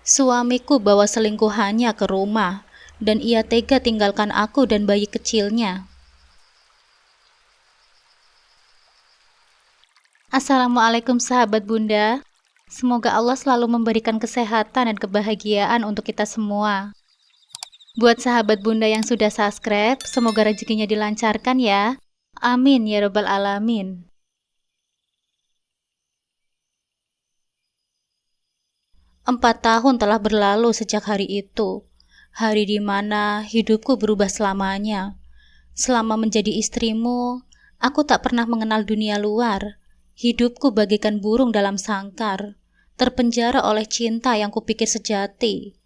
Suamiku bawa selingkuhannya ke rumah, dan ia tega tinggalkan aku dan bayi kecilnya. Assalamualaikum sahabat Bunda. Semoga Allah selalu memberikan kesehatan dan kebahagiaan untuk kita semua. Buat sahabat Bunda yang sudah subscribe, semoga rezekinya dilancarkan ya. Amin ya Rabbal Alamin. Empat tahun telah berlalu sejak hari itu. Hari di mana hidupku berubah selamanya. Selama menjadi istrimu, aku tak pernah mengenal dunia luar. Hidupku bagaikan burung dalam sangkar, terpenjara oleh cinta yang kupikir sejati.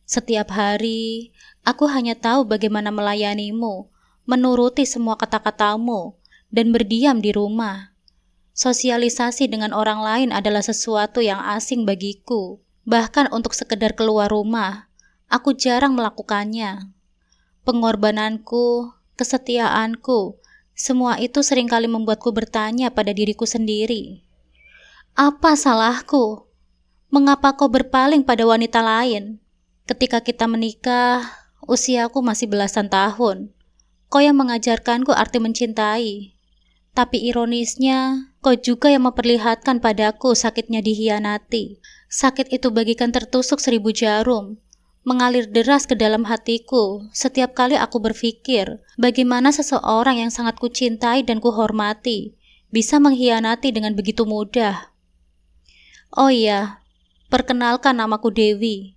Setiap hari, aku hanya tahu bagaimana melayanimu, menuruti semua kata-katamu, dan berdiam di rumah. Sosialisasi dengan orang lain adalah sesuatu yang asing bagiku. Bahkan untuk sekedar keluar rumah, aku jarang melakukannya. Pengorbananku, kesetiaanku, semua itu seringkali membuatku bertanya pada diriku sendiri. Apa salahku? Mengapa kau berpaling pada wanita lain? Ketika kita menikah, usiaku masih belasan tahun. Kau yang mengajarkanku arti mencintai. Tapi ironisnya, kau juga yang memperlihatkan padaku sakitnya dihianati. Sakit itu bagikan tertusuk 1000 jarum, mengalir deras ke dalam hatiku setiap kali aku berpikir bagaimana seseorang yang sangat kucintai dan kuhormati bisa mengkhianati dengan begitu mudah. Oh iya, perkenalkan namaku Dewi.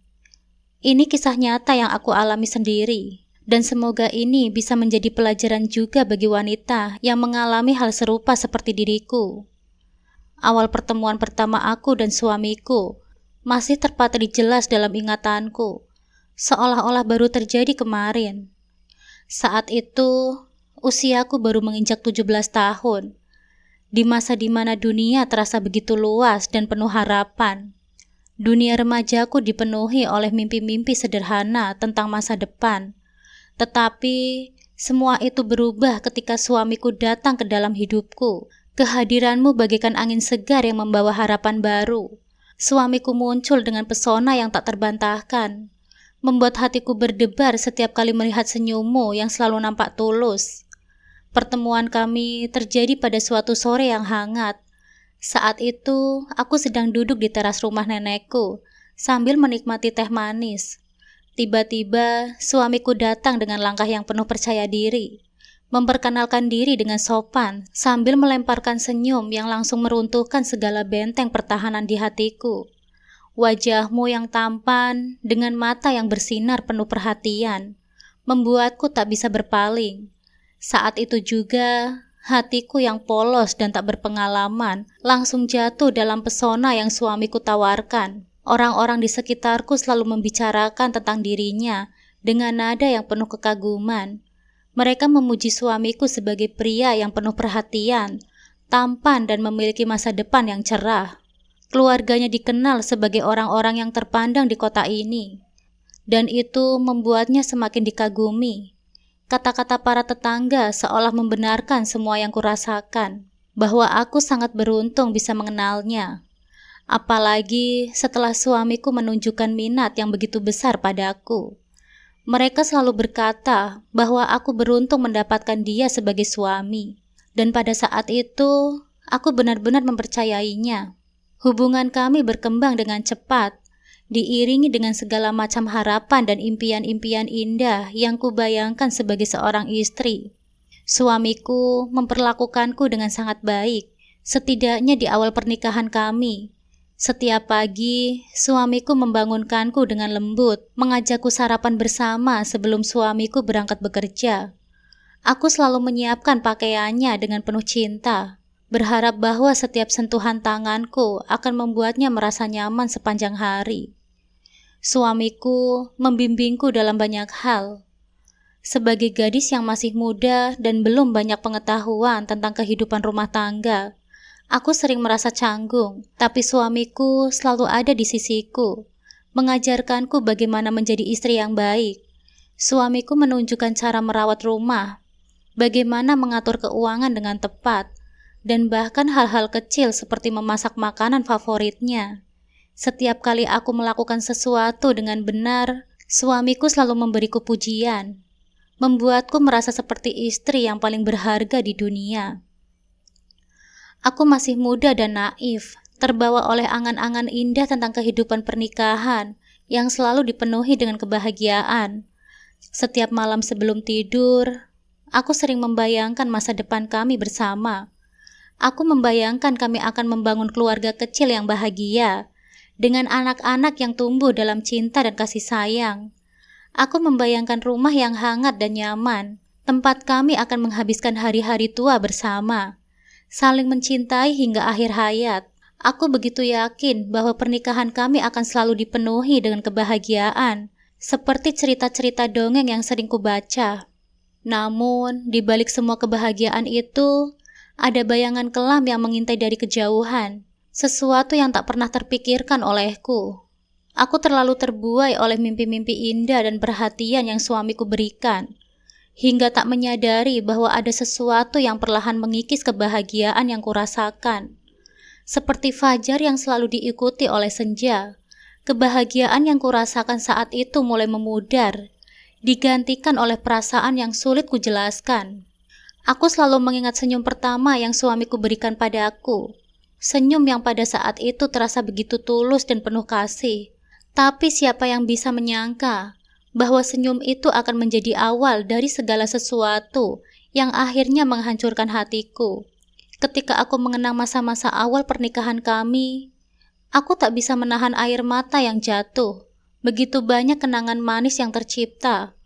Ini kisah nyata yang aku alami sendiri, dan semoga ini bisa menjadi pelajaran juga bagi wanita yang mengalami hal serupa seperti diriku. Awal pertemuan pertama aku dan suamiku masih terpatri jelas dalam ingatanku, seolah-olah baru terjadi kemarin. Saat itu, usiaku baru menginjak 17 tahun, di masa di mana dunia terasa begitu luas dan penuh harapan. Dunia remajaku dipenuhi oleh mimpi-mimpi sederhana tentang masa depan. Tetapi, semua itu berubah ketika suamiku datang ke dalam hidupku. Kehadiranmu bagaikan angin segar yang membawa harapan baru. Suamiku muncul dengan pesona yang tak terbantahkan, membuat hatiku berdebar setiap kali melihat senyummu yang selalu nampak tulus. Pertemuan kami terjadi pada suatu sore yang hangat. Saat itu, aku sedang duduk di teras rumah nenekku, sambil menikmati teh manis. Tiba-tiba, suamiku datang dengan langkah yang penuh percaya diri, memperkenalkan diri dengan sopan sambil melemparkan senyum yang langsung meruntuhkan segala benteng pertahanan di hatiku. Wajahmu yang tampan dengan mata yang bersinar penuh perhatian membuatku tak bisa berpaling. Saat itu juga hatiku yang polos dan tak berpengalaman langsung jatuh dalam pesona yang suamiku tawarkan. Orang-orang di sekitarku selalu membicarakan tentang dirinya dengan nada yang penuh kekaguman. Mereka memuji suamiku sebagai pria yang penuh perhatian, tampan dan memiliki masa depan yang cerah. Keluarganya dikenal sebagai orang-orang yang terpandang di kota ini, dan itu membuatnya semakin dikagumi. Kata-kata para tetangga seolah membenarkan semua yang kurasakan, bahwa aku sangat beruntung bisa mengenalnya. Apalagi setelah suamiku menunjukkan minat yang begitu besar padaku. Mereka selalu berkata bahwa aku beruntung mendapatkan dia sebagai suami, dan pada saat itu aku benar-benar mempercayainya. Hubungan kami berkembang dengan cepat, diiringi dengan segala macam harapan dan impian-impian indah yang kubayangkan sebagai seorang istri. Suamiku memperlakukanku dengan sangat baik, setidaknya di awal pernikahan kami. Setiap pagi, suamiku membangunkanku dengan lembut, mengajakku sarapan bersama sebelum suamiku berangkat bekerja. Aku selalu menyiapkan pakaiannya dengan penuh cinta, berharap bahwa setiap sentuhan tanganku akan membuatnya merasa nyaman sepanjang hari. Suamiku membimbingku dalam banyak hal. Sebagai gadis yang masih muda dan belum banyak pengetahuan tentang kehidupan rumah tangga, aku sering merasa canggung, tapi suamiku selalu ada di sisiku, mengajarkanku bagaimana menjadi istri yang baik. Suamiku menunjukkan cara merawat rumah, bagaimana mengatur keuangan dengan tepat, dan bahkan hal-hal kecil seperti memasak makanan favoritnya. Setiap kali aku melakukan sesuatu dengan benar, suamiku selalu memberiku pujian, membuatku merasa seperti istri yang paling berharga di dunia. Aku masih muda dan naif, terbawa oleh angan-angan indah tentang kehidupan pernikahan yang selalu dipenuhi dengan kebahagiaan. Setiap malam sebelum tidur, aku sering membayangkan masa depan kami bersama. Aku membayangkan kami akan membangun keluarga kecil yang bahagia, dengan anak-anak yang tumbuh dalam cinta dan kasih sayang. Aku membayangkan rumah yang hangat dan nyaman, tempat kami akan menghabiskan hari-hari tua bersama, saling mencintai hingga akhir hayat. Aku begitu yakin bahwa pernikahan kami akan selalu dipenuhi dengan kebahagiaan, seperti cerita-cerita dongeng yang sering kubaca. Namun, di balik semua kebahagiaan itu, ada bayangan kelam yang mengintai dari kejauhan, sesuatu yang tak pernah terpikirkan olehku. Aku terlalu terbuai oleh mimpi-mimpi indah dan perhatian yang suamiku berikan, hingga tak menyadari bahwa ada sesuatu yang perlahan mengikis kebahagiaan yang kurasakan. Seperti fajar yang selalu diikuti oleh senja, kebahagiaan yang kurasakan saat itu mulai memudar, digantikan oleh perasaan yang sulit kujelaskan. Aku selalu mengingat senyum pertama yang suamiku berikan padaku. Senyum yang pada saat itu terasa begitu tulus dan penuh kasih. Tapi siapa yang bisa menyangka bahwa senyum itu akan menjadi awal dari segala sesuatu yang akhirnya menghancurkan hatiku. Ketika aku mengenang masa-masa awal pernikahan kami, aku tak bisa menahan air mata yang jatuh. Begitu banyak kenangan manis yang tercipta.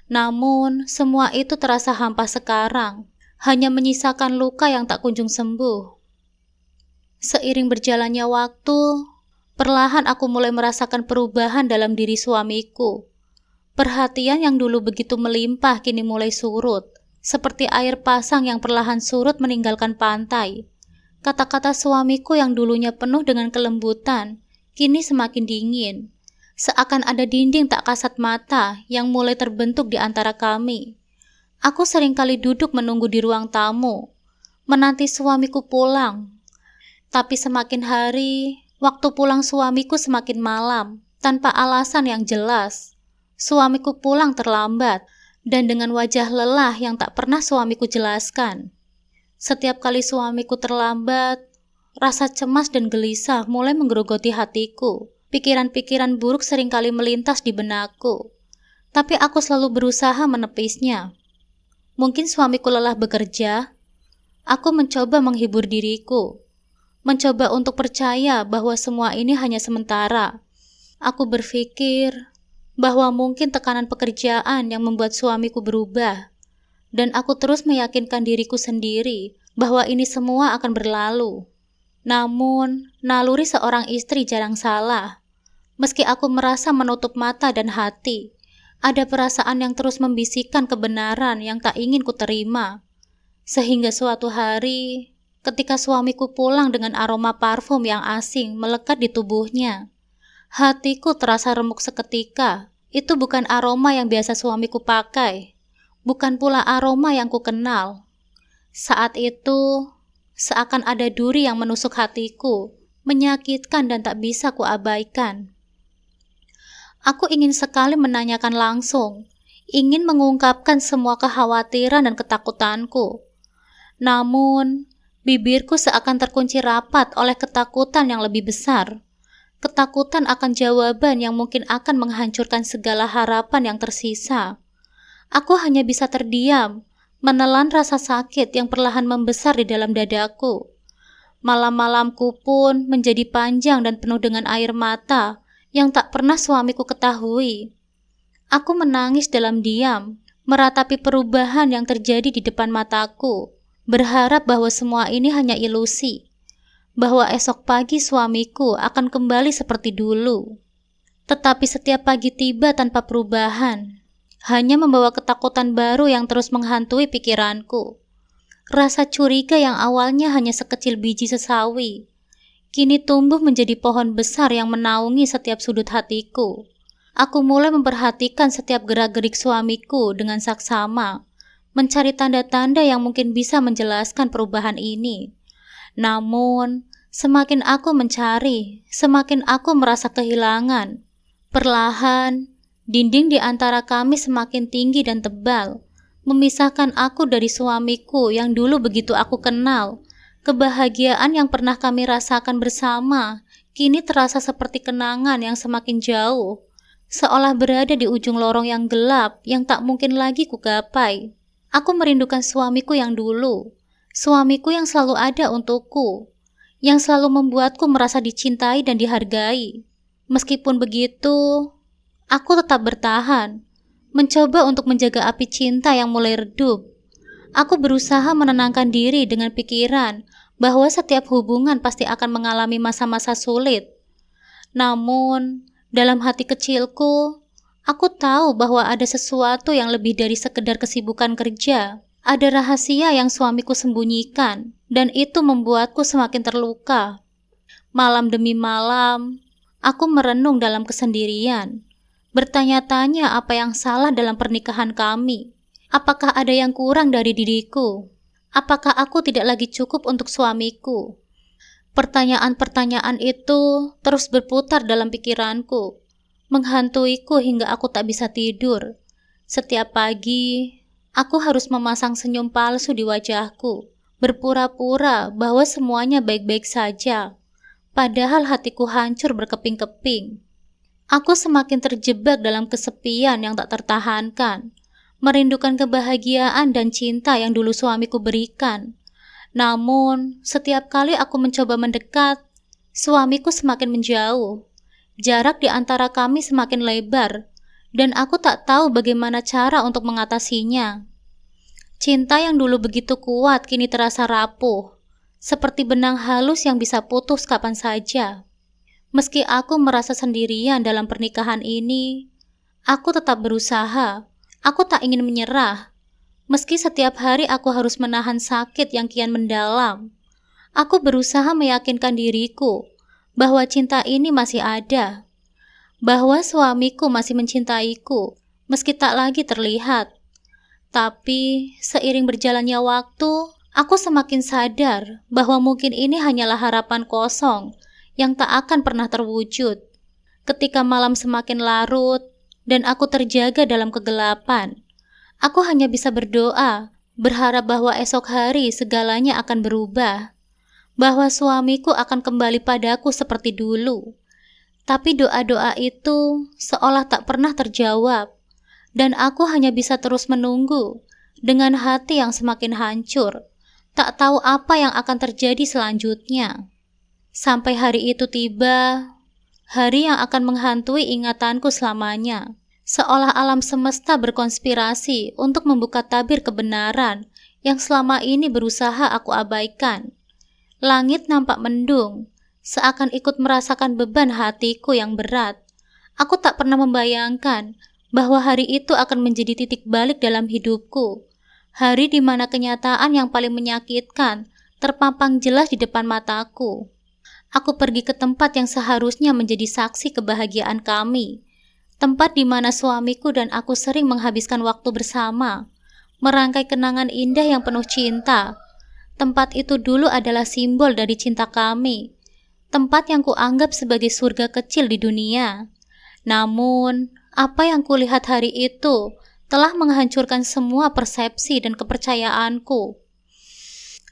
Namun, semua itu terasa hampa sekarang, hanya menyisakan luka yang tak kunjung sembuh. Seiring berjalannya waktu, perlahan aku mulai merasakan perubahan dalam diri suamiku. Perhatian yang dulu begitu melimpah kini mulai surut, seperti air pasang yang perlahan surut meninggalkan pantai. Kata-kata suamiku yang dulunya penuh dengan kelembutan, kini semakin dingin. Seakan ada dinding tak kasat mata yang mulai terbentuk di antara kami. Aku seringkali duduk menunggu di ruang tamu, menanti suamiku pulang. Tapi semakin hari, waktu pulang suamiku semakin malam, tanpa alasan yang jelas. Suamiku pulang terlambat, dan dengan wajah lelah yang tak pernah suamiku jelaskan. Setiap kali suamiku terlambat, rasa cemas dan gelisah mulai menggerogoti hatiku. Pikiran-pikiran buruk seringkali melintas di benakku, tapi aku selalu berusaha menepisnya. Mungkin suamiku lelah bekerja. Aku mencoba menghibur diriku, mencoba untuk percaya bahwa semua ini hanya sementara. Aku berpikir bahwa mungkin tekanan pekerjaan yang membuat suamiku berubah, dan aku terus meyakinkan diriku sendiri bahwa ini semua akan berlalu. Namun, naluri seorang istri jarang salah. Meski aku merasa menutup mata dan hati, ada perasaan yang terus membisikkan kebenaran yang tak ingin kuterima. Sehingga suatu hari, ketika suamiku pulang dengan aroma parfum yang asing melekat di tubuhnya, hatiku terasa remuk seketika. Itu bukan aroma yang biasa suamiku pakai, bukan pula aroma yang kukenal. Saat itu, seakan ada duri yang menusuk hatiku, menyakitkan dan tak bisa kuabaikan. Aku ingin sekali menanyakan langsung, ingin mengungkapkan semua kekhawatiran dan ketakutanku. Namun, bibirku seakan terkunci rapat oleh ketakutan yang lebih besar. Ketakutan akan jawaban yang mungkin akan menghancurkan segala harapan yang tersisa. Aku hanya bisa terdiam, menelan rasa sakit yang perlahan membesar di dalam dadaku. Malam-malamku pun menjadi panjang dan penuh dengan air mata yang tak pernah suamiku ketahui. Aku menangis dalam diam, meratapi perubahan yang terjadi di depan mataku, berharap bahwa semua ini hanya ilusi, bahwa esok pagi suamiku akan kembali seperti dulu. Tetapi setiap pagi tiba tanpa perubahan, hanya membawa ketakutan baru yang terus menghantui pikiranku. Rasa curiga yang awalnya hanya sekecil biji sesawi, kini tumbuh menjadi pohon besar yang menaungi setiap sudut hatiku. Aku mulai memperhatikan setiap gerak-gerik suamiku dengan saksama, mencari tanda-tanda yang mungkin bisa menjelaskan perubahan ini. Namun, Semakin aku mencari, semakin aku merasa kehilangan. Perlahan, dinding di antara kami semakin tinggi dan tebal, memisahkan aku dari suamiku yang dulu begitu aku kenal. Kebahagiaan yang pernah kami rasakan bersama, kini terasa seperti kenangan yang semakin jauh, seolah berada di ujung lorong yang gelap yang tak mungkin lagi kugapai. Aku merindukan suamiku yang dulu, suamiku yang selalu ada untukku, yang selalu membuatku merasa dicintai dan dihargai. Meskipun begitu, aku tetap bertahan, mencoba untuk menjaga api cinta yang mulai redup. Aku berusaha menenangkan diri dengan pikiran bahwa setiap hubungan pasti akan mengalami masa-masa sulit. Namun, dalam hati kecilku, aku tahu bahwa ada sesuatu yang lebih dari sekedar kesibukan kerja. Ada rahasia yang suamiku sembunyikan, dan itu membuatku semakin terluka. Malam demi malam, aku merenung dalam kesendirian, bertanya-tanya apa yang salah dalam pernikahan kami. Apakah ada yang kurang dari diriku? Apakah aku tidak lagi cukup untuk suamiku? Pertanyaan-pertanyaan itu terus berputar dalam pikiranku, menghantuiku hingga aku tak bisa tidur. Setiap pagi, aku harus memasang senyum palsu di wajahku, berpura-pura bahwa semuanya baik-baik saja, padahal hatiku hancur berkeping-keping. Aku semakin terjebak dalam kesepian yang tak tertahankan, merindukan kebahagiaan dan cinta yang dulu suamiku berikan. Namun, setiap kali aku mencoba mendekat, suamiku semakin menjauh. Jarak di antara kami semakin lebar, dan aku tak tahu bagaimana cara untuk mengatasinya. Cinta yang dulu begitu kuat kini terasa rapuh, seperti benang halus yang bisa putus kapan saja. Meski aku merasa sendirian dalam pernikahan ini, aku tetap berusaha. Aku tak ingin menyerah, meski setiap hari aku harus menahan sakit yang kian mendalam. Aku berusaha meyakinkan diriku bahwa cinta ini masih ada, bahwa suamiku masih mencintaiku, meski tak lagi terlihat. Tapi, seiring berjalannya waktu, aku semakin sadar bahwa mungkin ini hanyalah harapan kosong yang tak akan pernah terwujud. Ketika malam semakin larut, dan aku terjaga dalam kegelapan, aku hanya bisa berdoa, berharap bahwa esok hari segalanya akan berubah, bahwa suamiku akan kembali padaku seperti dulu. Tapi doa-doa itu seolah tak pernah terjawab, dan aku hanya bisa terus menunggu dengan hati yang semakin hancur, tak tahu apa yang akan terjadi selanjutnya. Sampai hari itu tiba, hari yang akan menghantui ingatanku selamanya, seolah alam semesta berkonspirasi untuk membuka tabir kebenaran yang selama ini berusaha aku abaikan. Langit nampak mendung, seakan ikut merasakan beban hatiku yang berat. Aku tak pernah membayangkan bahwa hari itu akan menjadi titik balik dalam hidupku. Hari di mana kenyataan yang paling menyakitkan terpampang jelas di depan mataku. Aku pergi ke tempat yang seharusnya menjadi saksi kebahagiaan kami. Tempat di mana suamiku dan aku sering menghabiskan waktu bersama, merangkai kenangan indah yang penuh cinta. Tempat itu dulu adalah simbol dari cinta kami. Tempat yang kuanggap sebagai surga kecil di dunia. Namun, apa yang kulihat hari itu telah menghancurkan semua persepsi dan kepercayaanku.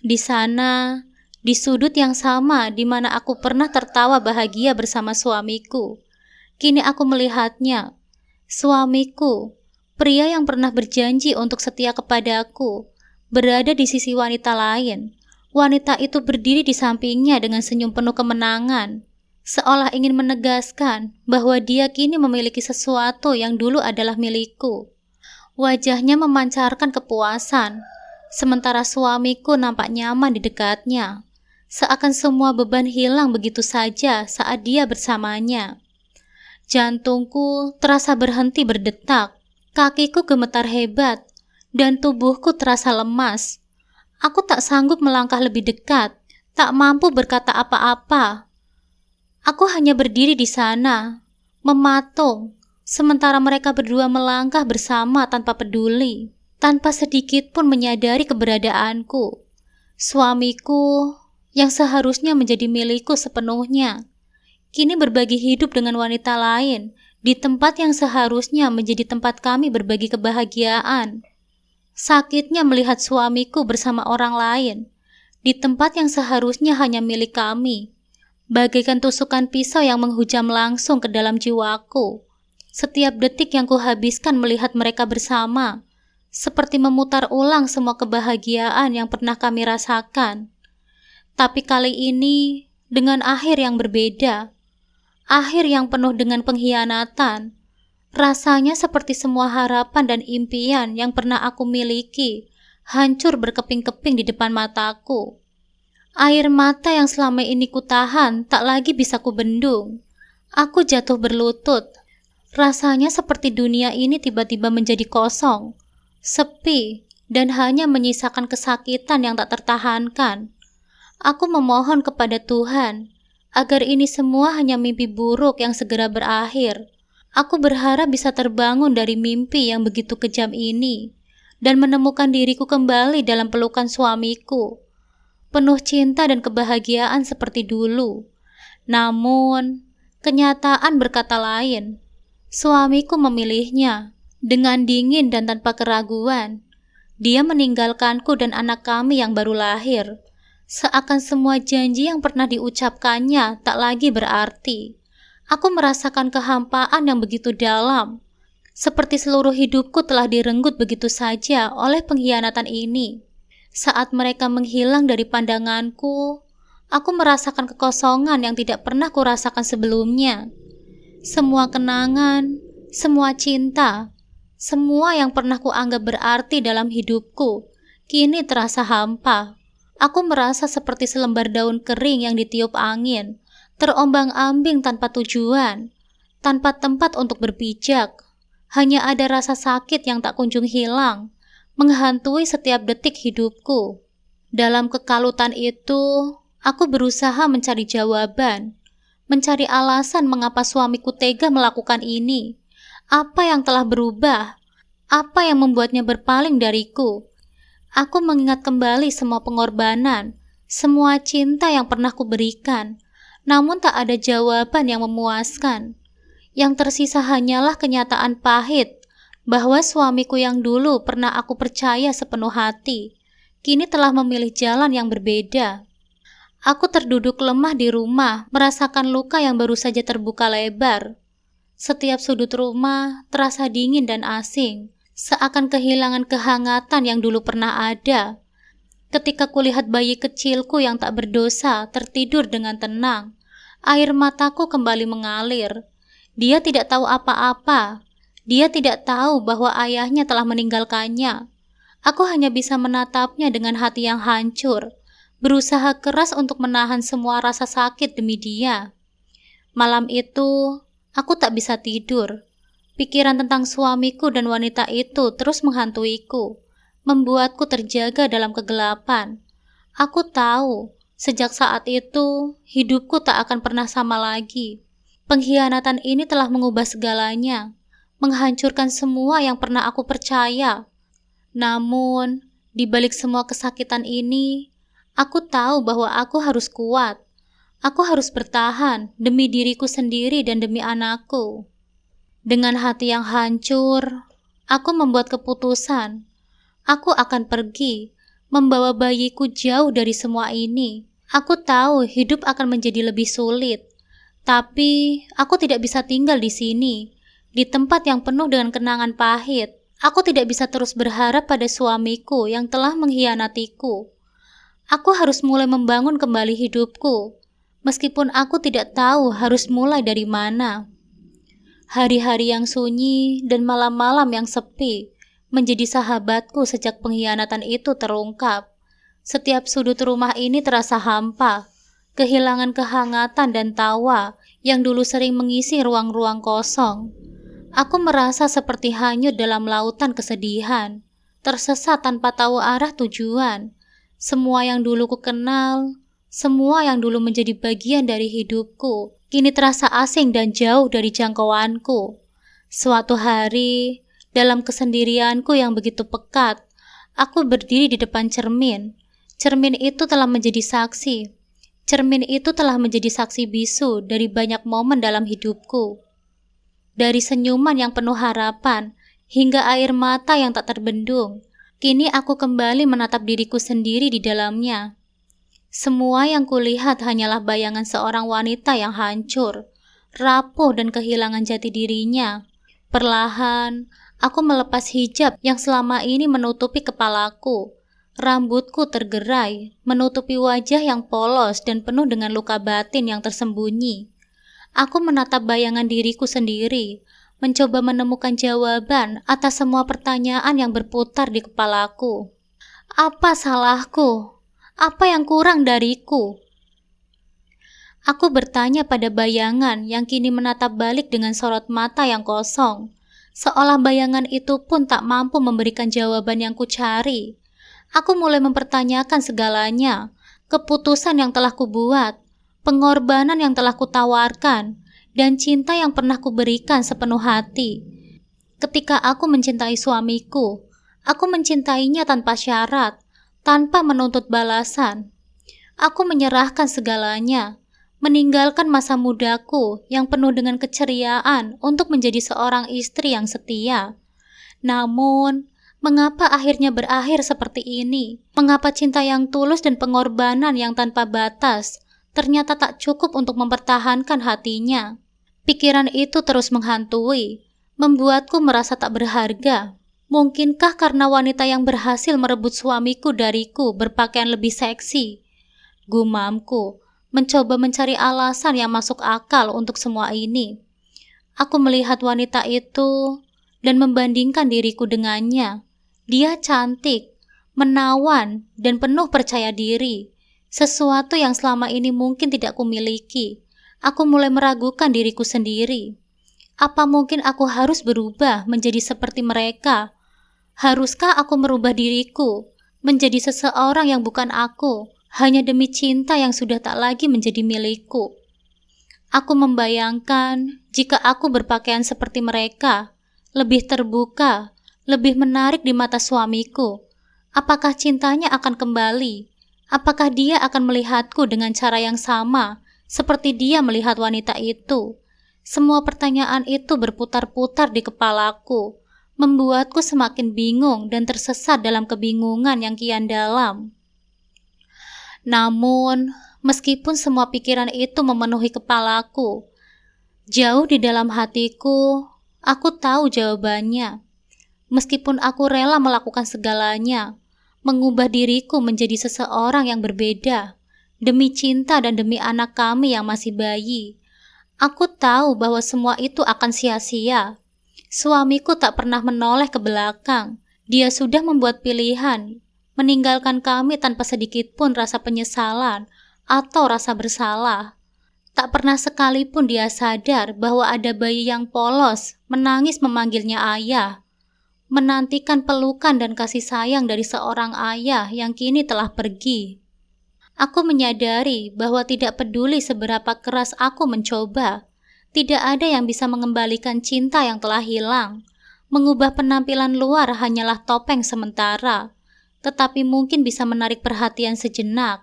Di sana, di sudut yang sama di mana aku pernah tertawa bahagia bersama suamiku, kini aku melihatnya. Suamiku, pria yang pernah berjanji untuk setia kepadaku, berada di sisi wanita lain. Wanita itu berdiri di sampingnya dengan senyum penuh kemenangan, seolah ingin menegaskan bahwa dia kini memiliki sesuatu yang dulu adalah milikku. Wajahnya memancarkan kepuasan, sementara suamiku nampak nyaman di dekatnya. Seakan semua beban hilang begitu saja saat dia bersamanya. Jantungku terasa berhenti berdetak, kakiku gemetar hebat, dan tubuhku terasa lemas. Aku tak sanggup melangkah lebih dekat, tak mampu berkata apa-apa. Aku hanya berdiri di sana, mematung, sementara mereka berdua melangkah bersama tanpa peduli, tanpa sedikit pun menyadari keberadaanku. Suamiku yang seharusnya menjadi milikku sepenuhnya, kini berbagi hidup dengan wanita lain di tempat yang seharusnya menjadi tempat kami berbagi kebahagiaan. Sakitnya melihat suamiku bersama orang lain di tempat yang seharusnya hanya milik kami, bagaikan tusukan pisau yang menghujam langsung ke dalam jiwaku. Setiap detik yang kuhabiskan melihat mereka bersama, seperti memutar ulang semua kebahagiaan yang pernah kami rasakan. Tapi kali ini dengan akhir yang berbeda, akhir yang penuh dengan pengkhianatan. Rasanya seperti semua harapan dan impian yang pernah aku miliki hancur berkeping-keping di depan mataku. Air mata yang selama ini kutahan tak lagi bisa kubendung. Aku jatuh berlutut. Rasanya seperti dunia ini tiba-tiba menjadi kosong, sepi, dan hanya menyisakan kesakitan yang tak tertahankan. Aku memohon kepada Tuhan agar ini semua hanya mimpi buruk yang segera berakhir. Aku berharap bisa terbangun dari mimpi yang begitu kejam ini dan menemukan diriku kembali dalam pelukan suamiku, penuh cinta dan kebahagiaan seperti dulu. Namun, kenyataan berkata lain. Suamiku memilihnya dengan dingin dan tanpa keraguan. Dia meninggalkanku dan anak kami yang baru lahir, seakan semua janji yang pernah diucapkannya tak lagi berarti. Aku merasakan kehampaan yang begitu dalam, seperti seluruh hidupku telah direnggut begitu saja oleh pengkhianatan ini. Saat mereka menghilang dari pandanganku, aku merasakan kekosongan yang tidak pernah kurasakan sebelumnya. Semua kenangan, semua cinta, semua yang pernah kuanggap berarti dalam hidupku, kini terasa hampa. Aku merasa seperti selembar daun kering yang ditiup angin, terombang-ambing tanpa tujuan, tanpa tempat untuk berpijak. Hanya ada rasa sakit yang tak kunjung hilang, menghantui setiap detik hidupku. Dalam kekalutan itu, aku berusaha mencari jawaban, mencari alasan mengapa suamiku tega melakukan ini. Apa yang telah berubah? Apa yang membuatnya berpaling dariku? Aku mengingat kembali semua pengorbanan, semua cinta yang pernah kuberikan. Namun tak ada jawaban yang memuaskan. Yang tersisa hanyalah kenyataan pahit bahwa suamiku yang dulu pernah aku percaya sepenuh hati, kini telah memilih jalan yang berbeda. Aku terduduk lemah di rumah, merasakan luka yang baru saja terbuka lebar. Setiap sudut rumah terasa dingin dan asing, seakan kehilangan kehangatan yang dulu pernah ada. Ketika kulihat bayi kecilku yang tak berdosa tertidur dengan tenang, air mataku kembali mengalir. Dia tidak tahu apa-apa. Dia tidak tahu bahwa ayahnya telah meninggalkannya. Aku hanya bisa menatapnya dengan hati yang hancur, berusaha keras untuk menahan semua rasa sakit demi dia. Malam itu, aku tak bisa tidur. Pikiran tentang suamiku dan wanita itu terus menghantuiku, membuatku terjaga dalam kegelapan. Aku tahu, sejak saat itu, hidupku tak akan pernah sama lagi. Pengkhianatan ini telah mengubah segalanya, menghancurkan semua yang pernah aku percaya. Namun, di balik semua kesakitan ini, aku tahu bahwa aku harus kuat. Aku harus bertahan demi diriku sendiri dan demi anakku. Dengan hati yang hancur, aku membuat keputusan. Aku akan pergi, membawa bayiku jauh dari semua ini. Aku tahu hidup akan menjadi lebih sulit, tapi aku tidak bisa tinggal di sini, di tempat yang penuh dengan kenangan pahit. Aku tidak bisa terus berharap pada suamiku yang telah mengkhianatiku. Aku harus mulai membangun kembali hidupku, meskipun aku tidak tahu harus mulai dari mana. Hari-hari yang sunyi dan malam-malam yang sepi menjadi sahabatku sejak pengkhianatan itu terungkap. Setiap sudut rumah ini terasa hampa, kehilangan kehangatan dan tawa yang dulu sering mengisi ruang-ruang kosong. Aku merasa seperti hanyut dalam lautan kesedihan, tersesat tanpa tahu arah tujuan. Semua yang dulu ku kenal, semua yang dulu menjadi bagian dari hidupku, kini terasa asing dan jauh dari jangkauanku. Suatu hari, dalam kesendirianku yang begitu pekat, aku berdiri di depan cermin. Cermin itu telah menjadi saksi Cermin itu telah menjadi saksi bisu dari banyak momen dalam hidupku. Dari senyuman yang penuh harapan hingga air mata yang tak terbendung, kini aku kembali menatap diriku sendiri di dalamnya. Semua yang kulihat hanyalah bayangan seorang wanita yang hancur, rapuh dan kehilangan jati dirinya. Perlahan, aku melepas hijab yang selama ini menutupi kepalaku. Rambutku tergerai, menutupi wajah yang polos dan penuh dengan luka batin yang tersembunyi. Aku menatap bayangan diriku sendiri, mencoba menemukan jawaban atas semua pertanyaan yang berputar di kepalaku. Apa salahku? Apa yang kurang dariku? Aku bertanya pada bayangan yang kini menatap balik dengan sorot mata yang kosong, seolah bayangan itu pun tak mampu memberikan jawaban yang kucari. Aku mulai mempertanyakan segalanya, keputusan yang telah kubuat, pengorbanan yang telah kutawarkan, dan cinta yang pernah kuberikan sepenuh hati. Ketika aku mencintai suamiku, aku mencintainya tanpa syarat, tanpa menuntut balasan. Aku menyerahkan segalanya, meninggalkan masa mudaku yang penuh dengan keceriaan untuk menjadi seorang istri yang setia. Namun, mengapa akhirnya berakhir seperti ini? Mengapa cinta yang tulus dan pengorbanan yang tanpa batas ternyata tak cukup untuk mempertahankan hatinya? Pikiran itu terus menghantui, membuatku merasa tak berharga. Mungkinkah karena wanita yang berhasil merebut suamiku dariku berpakaian lebih seksi? Gumamku, mencoba mencari alasan yang masuk akal untuk semua ini. Aku melihat wanita itu dan membandingkan diriku dengannya. Dia cantik, menawan, dan penuh percaya diri. Sesuatu yang selama ini mungkin tidak kumiliki. Aku mulai meragukan diriku sendiri. Apa mungkin aku harus berubah menjadi seperti mereka? Haruskah aku merubah diriku menjadi seseorang yang bukan aku, hanya demi cinta yang sudah tak lagi menjadi milikku? Aku membayangkan jika aku berpakaian seperti mereka, lebih terbuka, lebih menarik di mata suamiku. Apakah cintanya akan kembali? Apakah dia akan melihatku dengan cara yang sama seperti dia melihat wanita itu? Semua pertanyaan itu berputar-putar di kepalaku, membuatku semakin bingung dan tersesat dalam kebingungan yang kian dalam. Namun, meskipun semua pikiran itu memenuhi kepalaku, jauh di dalam hatiku, aku tahu jawabannya. Meskipun aku rela melakukan segalanya, mengubah diriku menjadi seseorang yang berbeda, demi cinta dan demi anak kami yang masih bayi, aku tahu bahwa semua itu akan sia-sia. Suamiku tak pernah menoleh ke belakang. Dia sudah membuat pilihan, meninggalkan kami tanpa sedikit pun rasa penyesalan atau rasa bersalah. Tak pernah sekalipun dia sadar bahwa ada bayi yang polos menangis memanggilnya ayah, menantikan pelukan dan kasih sayang dari seorang ayah yang kini telah pergi. Aku menyadari bahwa tidak peduli seberapa keras aku mencoba, tidak ada yang bisa mengembalikan cinta yang telah hilang. Mengubah penampilan luar hanyalah topeng sementara, tetapi mungkin bisa menarik perhatian sejenak,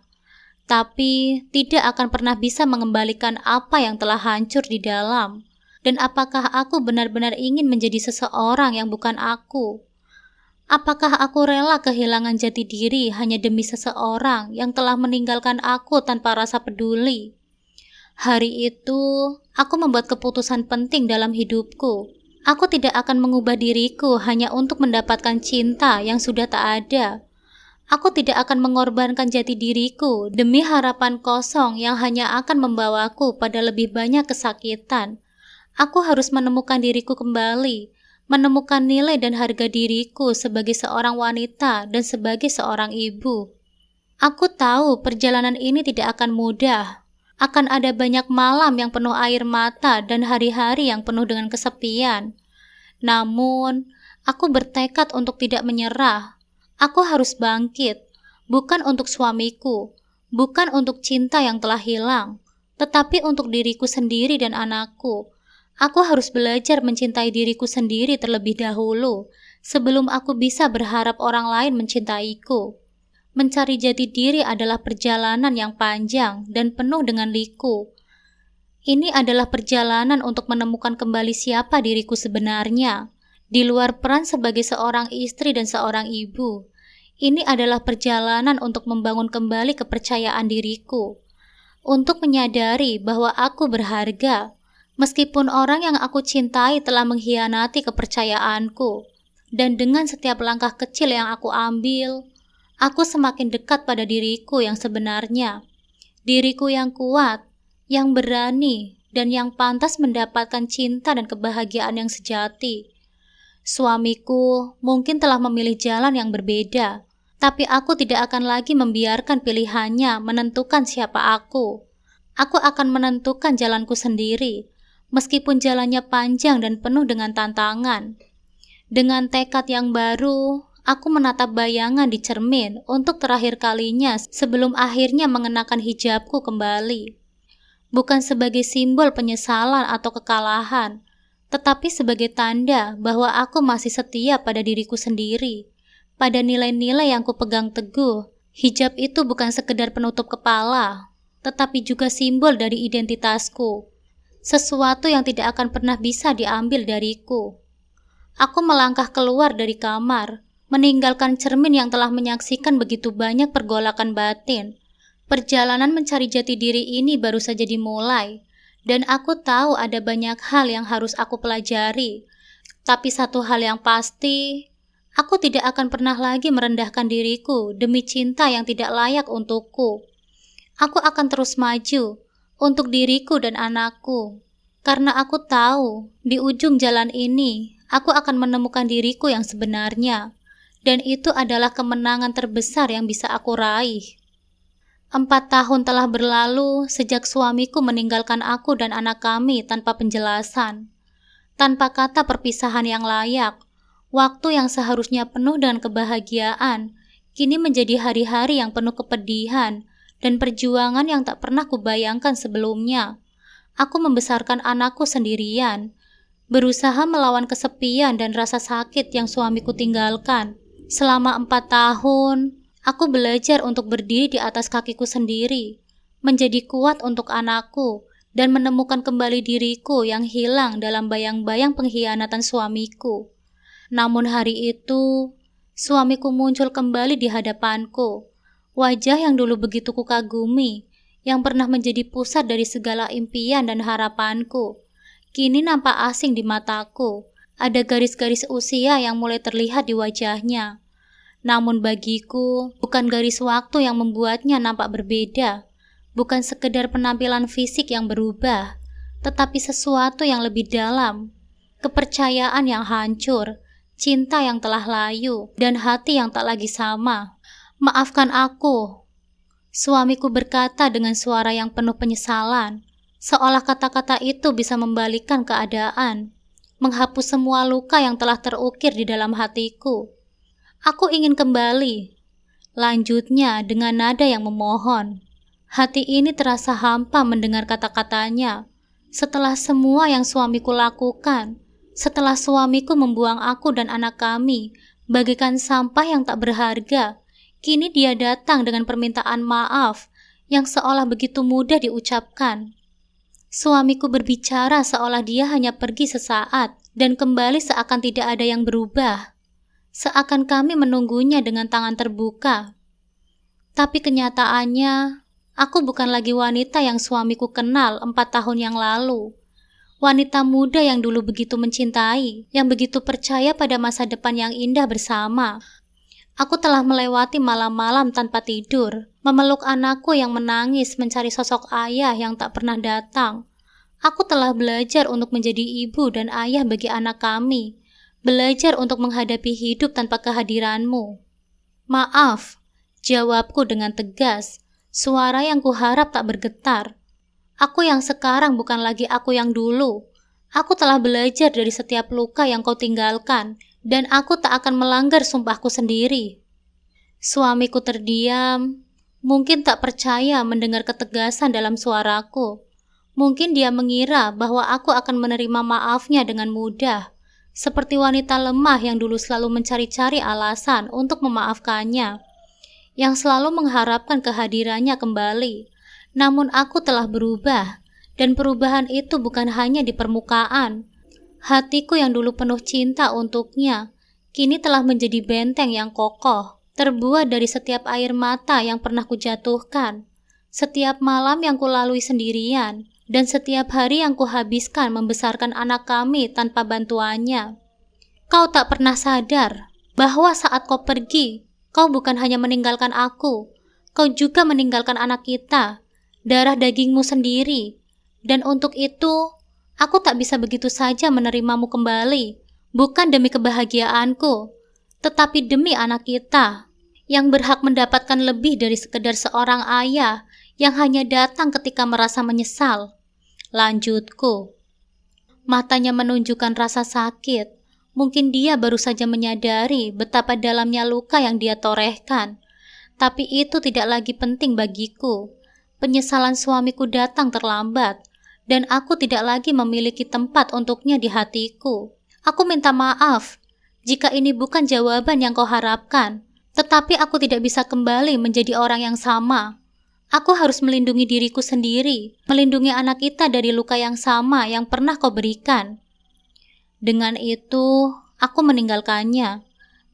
tapi tidak akan pernah bisa mengembalikan apa yang telah hancur di dalam. Dan apakah aku benar-benar ingin menjadi seseorang yang bukan aku? Apakah aku rela kehilangan jati diri hanya demi seseorang yang telah meninggalkan aku tanpa rasa peduli? Hari itu, aku membuat keputusan penting dalam hidupku. Aku tidak akan mengubah diriku hanya untuk mendapatkan cinta yang sudah tak ada. Aku tidak akan mengorbankan jati diriku demi harapan kosong yang hanya akan membawaku pada lebih banyak kesakitan. Aku harus menemukan diriku kembali, menemukan nilai dan harga diriku sebagai seorang wanita dan sebagai seorang ibu. Aku tahu perjalanan ini tidak akan mudah. Akan ada banyak malam yang penuh air mata dan hari-hari yang penuh dengan kesepian. Namun, aku bertekad untuk tidak menyerah. Aku harus bangkit, bukan untuk suamiku, bukan untuk cinta yang telah hilang, tetapi untuk diriku sendiri dan anakku. Aku harus belajar mencintai diriku sendiri terlebih dahulu, sebelum aku bisa berharap orang lain mencintaiku. Mencari jati diri adalah perjalanan yang panjang dan penuh dengan liku. Ini adalah perjalanan untuk menemukan kembali siapa diriku sebenarnya, di luar peran sebagai seorang istri dan seorang ibu. Ini adalah perjalanan untuk membangun kembali kepercayaan diriku, untuk menyadari bahwa aku berharga, meskipun orang yang aku cintai telah mengkhianati kepercayaanku. Dan dengan setiap langkah kecil yang aku ambil, aku semakin dekat pada diriku yang sebenarnya. Diriku yang kuat, yang berani, dan yang pantas mendapatkan cinta dan kebahagiaan yang sejati. Suamiku mungkin telah memilih jalan yang berbeda, tapi aku tidak akan lagi membiarkan pilihannya menentukan siapa aku. Aku akan menentukan jalanku sendiri, meskipun jalannya panjang dan penuh dengan tantangan. Dengan tekad yang baru, aku menatap bayangan di cermin untuk terakhir kalinya sebelum akhirnya mengenakan hijabku kembali. Bukan sebagai simbol penyesalan atau kekalahan, tetapi sebagai tanda bahwa aku masih setia pada diriku sendiri, pada nilai-nilai yang kupegang teguh. Hijab itu bukan sekedar penutup kepala, tetapi juga simbol dari identitasku, sesuatu yang tidak akan pernah bisa diambil dariku. Aku melangkah keluar dari kamar, meninggalkan cermin yang telah menyaksikan begitu banyak pergolakan batin. Perjalanan mencari jati diri ini baru saja dimulai, dan aku tahu ada banyak hal yang harus aku pelajari. Tapi satu hal yang pasti, aku tidak akan pernah lagi merendahkan diriku demi cinta yang tidak layak untukku. Aku akan terus maju untuk diriku dan anakku, karena aku tahu di ujung jalan ini aku akan menemukan diriku yang sebenarnya, dan itu adalah kemenangan terbesar yang bisa aku raih. 4 tahun telah berlalu sejak suamiku meninggalkan aku dan anak kami tanpa penjelasan. Tanpa kata perpisahan yang layak, waktu yang seharusnya penuh dengan kebahagiaan, kini menjadi hari-hari yang penuh kepedihan dan perjuangan yang tak pernah kubayangkan sebelumnya. Aku membesarkan anakku sendirian, berusaha melawan kesepian dan rasa sakit yang suamiku tinggalkan. Selama 4 tahun, aku belajar untuk berdiri di atas kakiku sendiri, menjadi kuat untuk anakku, dan menemukan kembali diriku yang hilang dalam bayang-bayang pengkhianatan suamiku. Namun hari itu, suamiku muncul kembali di hadapanku. Wajah yang dulu begitu kukagumi, yang pernah menjadi pusat dari segala impian dan harapanku, kini nampak asing di mataku. Ada garis-garis usia yang mulai terlihat di wajahnya. Namun bagiku, bukan garis waktu yang membuatnya nampak berbeda. Bukan sekedar penampilan fisik yang berubah, tetapi sesuatu yang lebih dalam. Kepercayaan yang hancur, cinta yang telah layu, dan hati yang tak lagi sama. "Maafkan aku," suamiku berkata dengan suara yang penuh penyesalan. Seolah kata-kata itu bisa membalikkan keadaan, menghapus semua luka yang telah terukir di dalam hatiku. "Aku ingin kembali," lanjutnya dengan nada yang memohon. Hati ini terasa hampa mendengar kata-katanya. Setelah semua yang suamiku lakukan, setelah suamiku membuang aku dan anak kami bagaikan sampah yang tak berharga, kini dia datang dengan permintaan maaf yang seolah begitu mudah diucapkan. Suamiku berbicara seolah dia hanya pergi sesaat dan kembali seakan tidak ada yang berubah. Seakan kami menunggunya dengan tangan terbuka. Tapi kenyataannya, aku bukan lagi wanita yang suamiku kenal 4 tahun yang lalu. Wanita muda yang dulu begitu mencintai, yang begitu percaya pada masa depan yang indah bersama. Aku telah melewati malam-malam tanpa tidur, memeluk anakku yang menangis mencari sosok ayah yang tak pernah datang. Aku telah belajar untuk menjadi ibu dan ayah bagi anak kami, belajar untuk menghadapi hidup tanpa kehadiranmu. "Maaf," jawabku dengan tegas, suara yang kuharap tak bergetar. "Aku yang sekarang bukan lagi aku yang dulu. Aku telah belajar dari setiap luka yang kau tinggalkan, dan aku tak akan melanggar sumpahku sendiri." Suamiku terdiam, mungkin tak percaya mendengar ketegasan dalam suaraku. Mungkin dia mengira bahwa aku akan menerima maafnya dengan mudah, seperti wanita lemah yang dulu selalu mencari-cari alasan untuk memaafkannya. yang selalu mengharapkan kehadirannya kembali. Namun aku telah berubah, dan perubahan itu bukan hanya di permukaan. Hatiku yang dulu penuh cinta untuknya, kini telah menjadi benteng yang kokoh, terbuat dari setiap air mata yang pernah kujatuhkan, setiap malam yang kulalui sendirian, dan setiap hari yang kuhabiskan membesarkan anak kami tanpa bantuannya. Kau tak pernah sadar bahwa saat kau pergi, kau bukan hanya meninggalkan aku, kau juga meninggalkan anak kita, darah dagingmu sendiri. Dan untuk itu, aku tak bisa begitu saja menerimamu kembali, bukan demi kebahagiaanku, tetapi demi anak kita, yang berhak mendapatkan lebih dari sekedar seorang ayah yang hanya datang ketika merasa menyesal. Lanjutku. Matanya menunjukkan rasa sakit. Mungkin dia baru saja menyadari betapa dalamnya luka yang dia torehkan. Tapi itu tidak lagi penting bagiku. Penyesalan suamiku datang terlambat, dan aku tidak lagi memiliki tempat untuknya di hatiku. Aku minta maaf jika ini bukan jawaban yang kau harapkan, tetapi aku tidak bisa kembali menjadi orang yang sama. Aku harus melindungi diriku sendiri, melindungi anak kita dari luka yang sama yang pernah kau berikan. Dengan itu, aku meninggalkannya,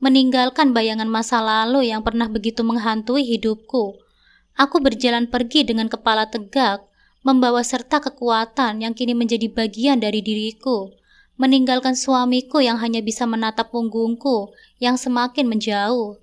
meninggalkan bayangan masa lalu yang pernah begitu menghantui hidupku. Aku berjalan pergi dengan kepala tegak, membawa serta kekuatan yang kini menjadi bagian dari diriku, meninggalkan suamiku yang hanya bisa menatap punggungku yang semakin menjauh.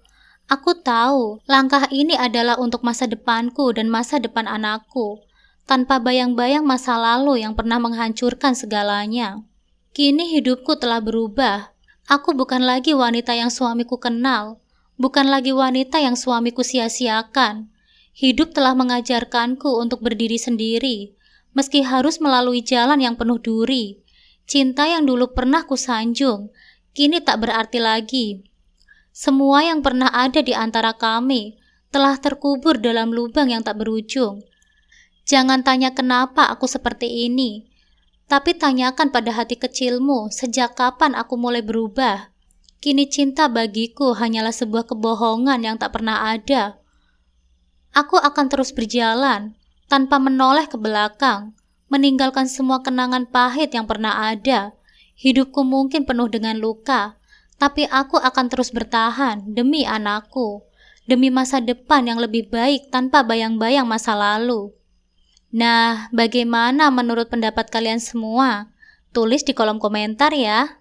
Aku tahu langkah ini adalah untuk masa depanku dan masa depan anakku, tanpa bayang-bayang masa lalu yang pernah menghancurkan segalanya. Kini hidupku telah berubah. Aku bukan lagi wanita yang suamiku kenal, bukan lagi wanita yang suamiku sia-siakan. Hidup telah mengajarkanku untuk berdiri sendiri, meski harus melalui jalan yang penuh duri. Cinta yang dulu pernah kusanjung, kini tak berarti lagi. Semua yang pernah ada di antara kami telah terkubur dalam lubang yang tak berujung. Jangan tanya kenapa aku seperti ini, tapi tanyakan pada hati kecilmu sejak kapan aku mulai berubah. Kini cinta bagiku hanyalah sebuah kebohongan yang tak pernah ada. Aku akan terus berjalan, tanpa menoleh ke belakang, meninggalkan semua kenangan pahit yang pernah ada. Hidupku mungkin penuh dengan luka, tapi aku akan terus bertahan demi anakku, demi masa depan yang lebih baik tanpa bayang-bayang masa lalu. Nah, bagaimana menurut pendapat kalian semua? Tulis di kolom komentar ya.